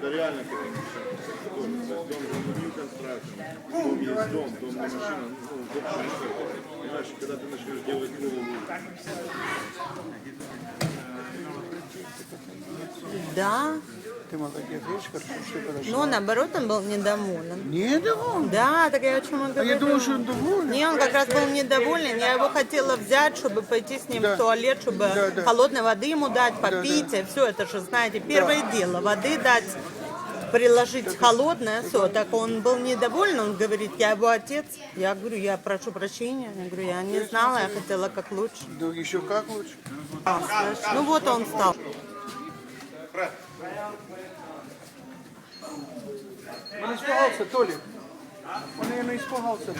Это реально к этому машина. То есть дом не констрактором, дом есть дом не машина, ну, дом машина. Понимаешь, когда ты начнешь делать голову. Да. Ты молодец, видишь, хорошо, что подошла. Но наоборот, он был недоволен. Недоволен? Да, так я о чем он А говорю. я думал, что он доволен. Не, он как раз был недоволен. Я его хотела взять, чтобы пойти с ним в туалет, чтобы холодной воды ему дать, попить. И все это же, знаете, первое дело. Воды дать, приложить холодное, все. Так он был недоволен, он говорит, я его отец. Я говорю, я прошу прощения. Я говорю, я не знала, я хотела как лучше. Да еще как лучше. Ну вот он стал. Он испугался, Толик. Он, наверное, испугался.